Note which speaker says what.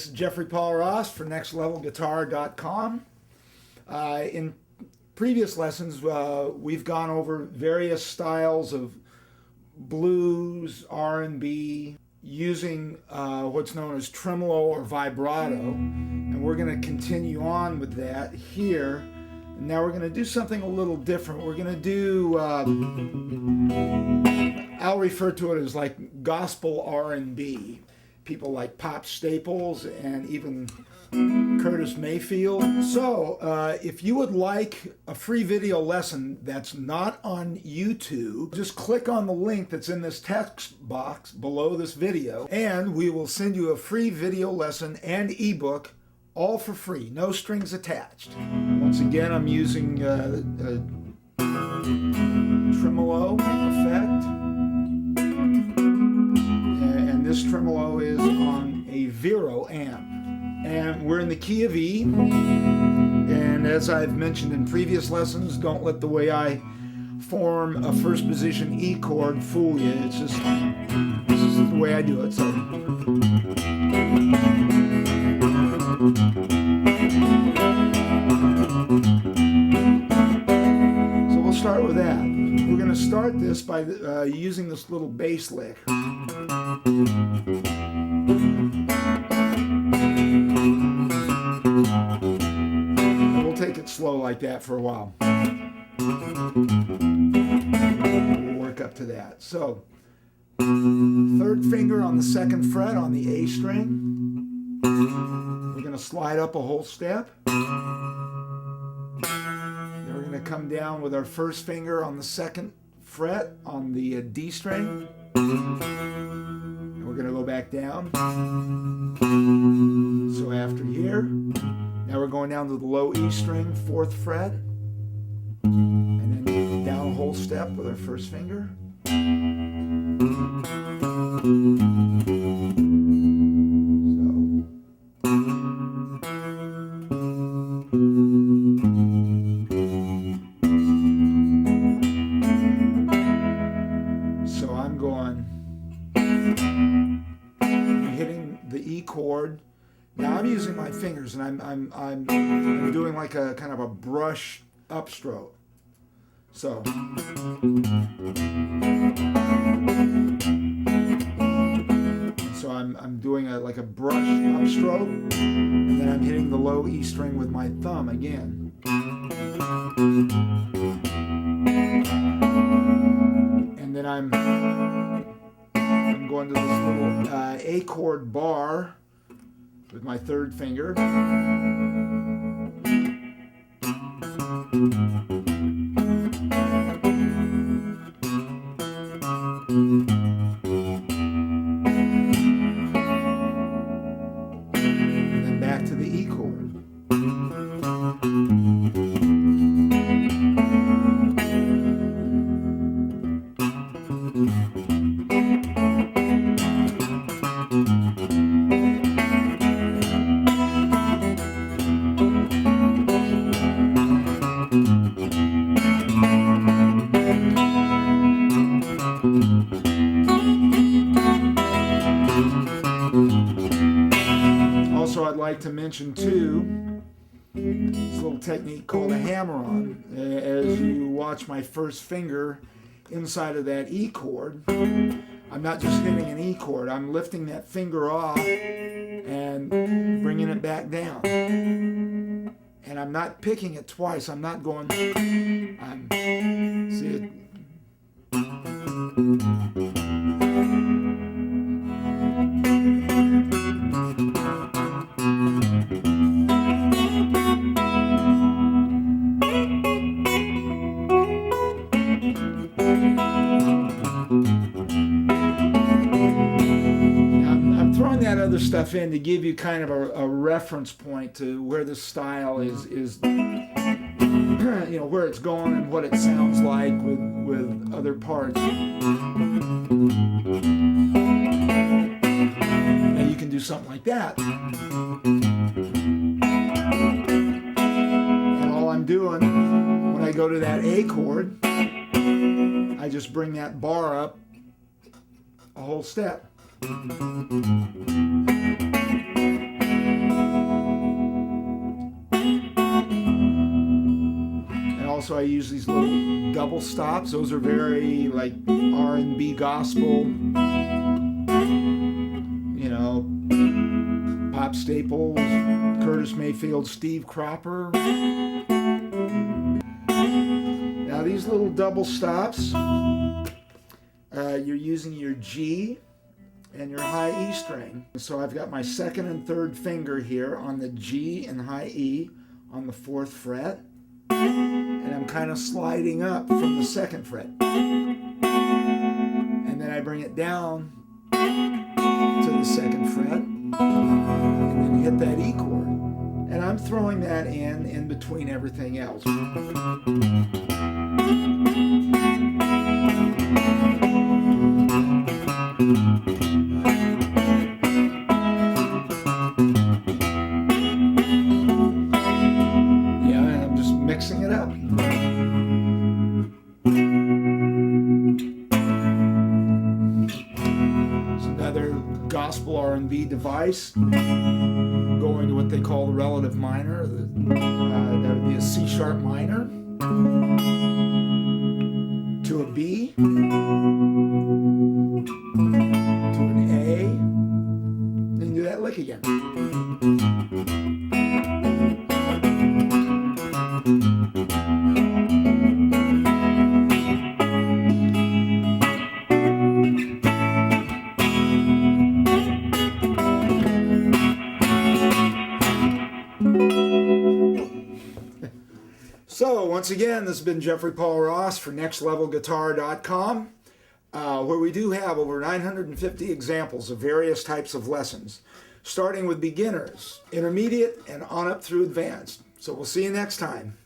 Speaker 1: this is Jeffrey Paul Ross for NextLevelGuitar.com. In previous lessons, we've gone over various styles of blues, R&B, using what's known as tremolo or vibrato, and we're going to continue on with that here. And now we're going to do something a little different. We're going to do, I'll refer to it as like gospel R&B. People like Pop Staples and even Curtis Mayfield. So if you would like a free video lesson that's not on YouTube, just click on the link that's in this text box below this video, and we will send you a free video lesson and ebook, all for free, no strings attached. Once again, I'm using a tremolo effect, and this tremolo is on a Vero amp. And we're in the key of E, and as I've mentioned in previous lessons, don't let the way I form a first position E chord fool you. It's just, this is the way I do it. So we'll start with that. We're going to start this by using this little bass lick. Take it slow like that for a while. We'll work up to that. So, third finger on the second fret on the A string. We're going to slide up a whole step. Then we're going to come down with our first finger on the second fret on the D string. And we're going to go back down. So after here, now we're going down to the low E string, 4th fret, and then down a whole step with our first finger. So I'm hitting the E chord. Now I'm using my fingers, and I'm doing like a kind of a brush upstroke. So I'm doing like a brush upstroke, and then I'm hitting the low E string with my thumb again. And then I'm going to this little A chord bar with my third finger. And then back to the E chord. Also, I'd like to mention too, this little technique called a hammer-on. As you watch my first finger inside of that E chord, I'm not just hitting an E chord, I'm lifting that finger off and bringing it back down. And I'm not picking it twice, I'm not going, see it. That other stuff in to give you kind of a reference point to where the style is you know, where it's going and what it sounds like with other parts. And you can do something like that. And all I'm doing when I go to that A chord, I just bring that bar up a whole step. also I use these little double stops. Those are very like R&B gospel, you know, Pop Staples, Curtis Mayfield, Steve Cropper. Now these little double stops, you're using your G and your high E string. So I've got my second and third finger here on the G and high E on the 4th fret, and I'm kind of sliding up from the 2nd fret, and then I bring it down to the 2nd fret and then hit that E chord, and I'm throwing that in between everything else. Mixing it up. It's another gospel R&B device, going to what they call the relative minor. That would be a C sharp minor to a B to an A, and do that lick again. So, once again, this has been Jeffrey Paul Ross for NextLevelGuitar.com, where we do have over 950 examples of various types of lessons, starting with beginners, intermediate, and on up through advanced. So we'll see you next time.